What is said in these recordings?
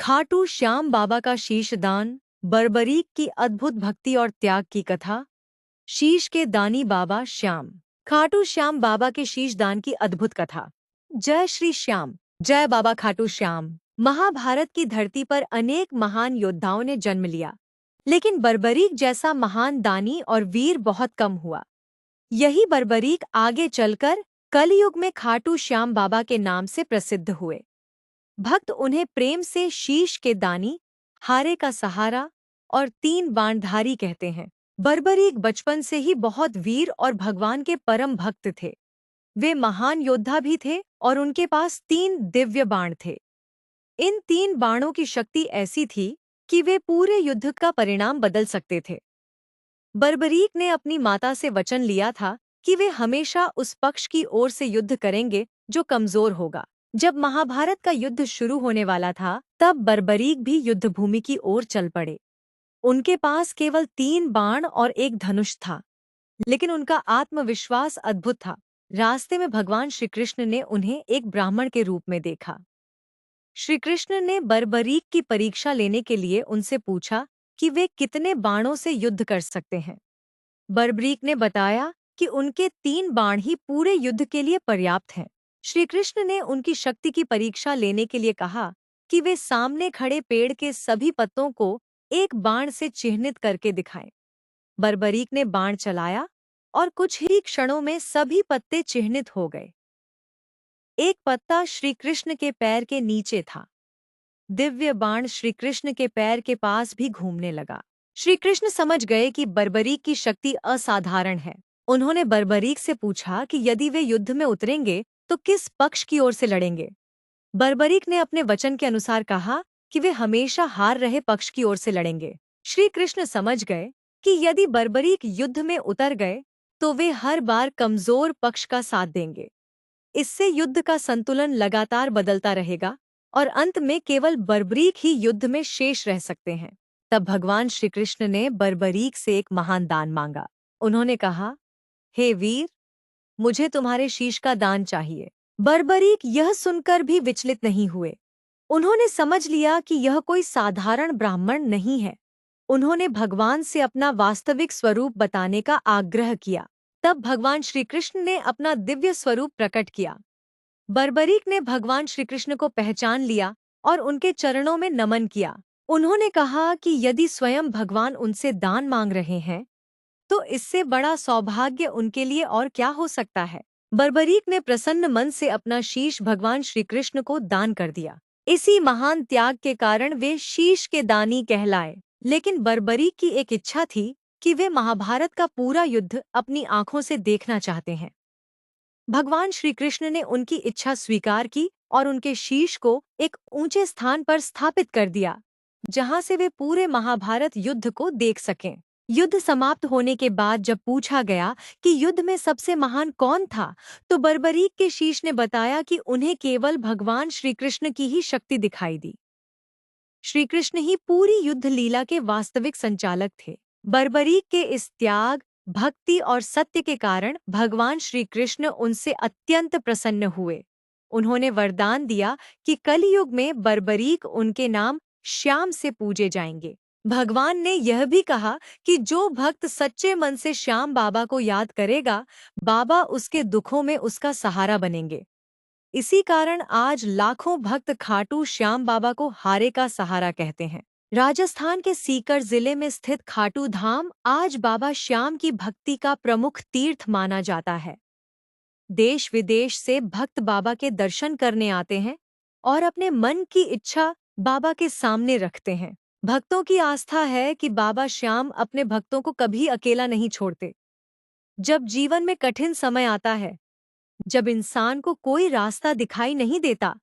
खाटू श्याम बाबा का शीश दान, बर्बरीक की अद्भुत भक्ति और त्याग की कथा। शीश के दानी बाबा श्याम। खाटू श्याम बाबा के शीश दान की अद्भुत कथा। जय श्री श्याम, जय बाबा खाटू श्याम। महाभारत की धरती पर अनेक महान योद्धाओं ने जन्म लिया, लेकिन बर्बरीक जैसा महान दानी और वीर बहुत कम हुआ। यही बर्बरीक आगे चलकर कलयुग में खाटू श्याम बाबा के नाम से प्रसिद्ध हुए। भक्त उन्हें प्रेम से शीश के दानी, हारे का सहारा और तीन बाणधारी कहते हैं। बर्बरीक बचपन से ही बहुत वीर और भगवान के परम भक्त थे। वे महान योद्धा भी थे और उनके पास 3 दिव्य बाण थे। इन 3 बाणों की शक्ति ऐसी थी कि वे पूरे युद्ध का परिणाम बदल सकते थे। बर्बरीक ने अपनी माता से वचन लिया था कि वे हमेशा उस पक्ष की ओर से युद्ध करेंगे जो कमजोर होगा। जब महाभारत का युद्ध शुरू होने वाला था, तब बर्बरीक भी युद्धभूमि की ओर चल पड़े। उनके पास केवल 3 बाण और एक धनुष था, लेकिन उनका आत्मविश्वास अद्भुत था। रास्ते में भगवान श्री कृष्ण ने उन्हें एक ब्राह्मण के रूप में देखा। श्री कृष्ण ने बर्बरीक की परीक्षा लेने के लिए उनसे पूछा कि वे कितने बाणों से युद्ध कर सकते हैं। बर्बरीक ने बताया कि उनके 3 बाण ही पूरे युद्ध के लिए पर्याप्त हैं। श्री कृष्ण ने उनकी शक्ति की परीक्षा लेने के लिए कहा कि वे सामने खड़े पेड़ के सभी पत्तों को एक बाण से चिह्नित करके दिखाएं। बर्बरीक ने बाण चलाया और कुछ ही क्षणों में सभी पत्ते चिह्नित हो गए। एक पत्ता श्री कृष्ण के पैर के नीचे था। दिव्य बाण श्री कृष्ण के पैर के पास भी घूमने लगा। श्री कृष्ण समझ गए कि बर्बरीक की शक्ति असाधारण है। उन्होंने बर्बरीक से पूछा कि यदि वे युद्ध में उतरेंगे तो किस पक्ष की ओर से लड़ेंगे। बर्बरीक ने अपने वचन के अनुसार कहा कि वे हमेशा हार रहे पक्ष की ओर से लड़ेंगे। श्री कृष्ण समझ गए कि यदि बर्बरीक युद्ध में उतर गए तो वे हर बार कमजोर पक्ष का साथ देंगे। इससे युद्ध का संतुलन लगातार बदलता रहेगा और अंत में केवल बर्बरीक ही युद्ध में शेष रह सकते हैं। तब भगवान श्री कृष्ण ने बर्बरीक से एक महान दान मांगा। उन्होंने कहा, हे वीर, मुझे तुम्हारे शीश का दान चाहिए। बर्बरीक यह सुनकर भी विचलित नहीं हुए। उन्होंने समझ लिया कि यह कोई साधारण ब्राह्मण नहीं है। उन्होंने भगवान से अपना वास्तविक स्वरूप बताने का आग्रह किया। तब भगवान श्री कृष्ण ने अपना दिव्य स्वरूप प्रकट किया। बर्बरीक ने भगवान श्री कृष्ण को पहचान लिया और उनके चरणों में नमन किया। उन्होंने कहा कि यदि स्वयं भगवान उनसे दान मांग रहे हैं, तो इससे बड़ा सौभाग्य उनके लिए और क्या हो सकता है। बर्बरीक ने प्रसन्न मन से अपना शीश भगवान श्री कृष्ण को दान कर दिया। इसी महान त्याग के कारण वे शीश के दानी कहलाए। लेकिन बर्बरीक की एक इच्छा थी कि वे महाभारत का पूरा युद्ध अपनी आंखों से देखना चाहते हैं। भगवान श्री कृष्ण ने उनकी इच्छा स्वीकार की और उनके शीश को एक ऊंचे स्थान पर स्थापित कर दिया, जहां से वे पूरे महाभारत युद्ध को देख सकें। युद्ध समाप्त होने के बाद जब पूछा गया कि युद्ध में सबसे महान कौन था, तो बर्बरीक के शीश ने बताया कि उन्हें केवल भगवान श्री कृष्ण की ही शक्ति दिखाई दी। श्री कृष्ण ही पूरी युद्ध लीला के वास्तविक संचालक थे। बर्बरीक के इस त्याग, भक्ति और सत्य के कारण भगवान श्री कृष्ण उनसे अत्यंत प्रसन्न हुए। उन्होंने वरदान दिया कि कलयुग में बर्बरीक उनके नाम श्याम से पूजे जाएंगे। भगवान ने यह भी कहा कि जो भक्त सच्चे मन से श्याम बाबा को याद करेगा, बाबा उसके दुखों में उसका सहारा बनेंगे। इसी कारण आज लाखों भक्त खाटू श्याम बाबा को हारे का सहारा कहते हैं। राजस्थान के सीकर जिले में स्थित खाटू धाम आज बाबा श्याम की भक्ति का प्रमुख तीर्थ माना जाता है। देश विदेश से भक्त बाबा के दर्शन करने आते हैं और अपने मन की इच्छा बाबा के सामने रखते हैं। भक्तों की आस्था है कि बाबा श्याम अपने भक्तों को कभी अकेला नहीं छोड़ते। जब जीवन में कठिन समय आता है, जब इंसान को कोई रास्ता दिखाई नहीं देता,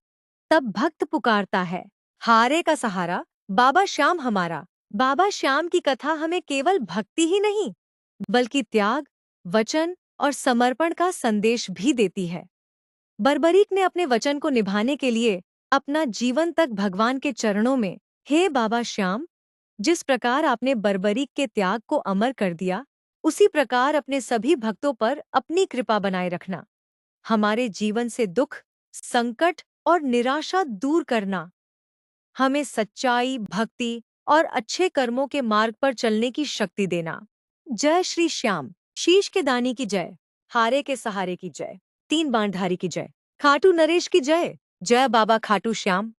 तब भक्त पुकारता है, हारे का सहारा, बाबा श्याम हमारा। बाबा श्याम की कथा हमें केवल भक्ति ही नहीं, बल्कि त्याग, वचन और समर्पण का संदेश भी देती है। बर्बरीक ने अपने वचन को निभाने के लिए अपना जीवन तक भगवान के चरणों में, हे बाबा श्याम, जिस प्रकार आपने बर्बरीक के त्याग को अमर कर दिया, उसी प्रकार अपने सभी भक्तों पर अपनी कृपा बनाए रखना। हमारे जीवन से दुख, संकट और निराशा दूर करना। हमें सच्चाई, भक्ति और अच्छे कर्मों के मार्ग पर चलने की शक्ति देना। जय श्री श्याम। शीश के दानी की जय। हारे के सहारे की जय। तीन बाणधारी की जय। खाटू नरेश की जय। जय बाबा खाटू श्याम।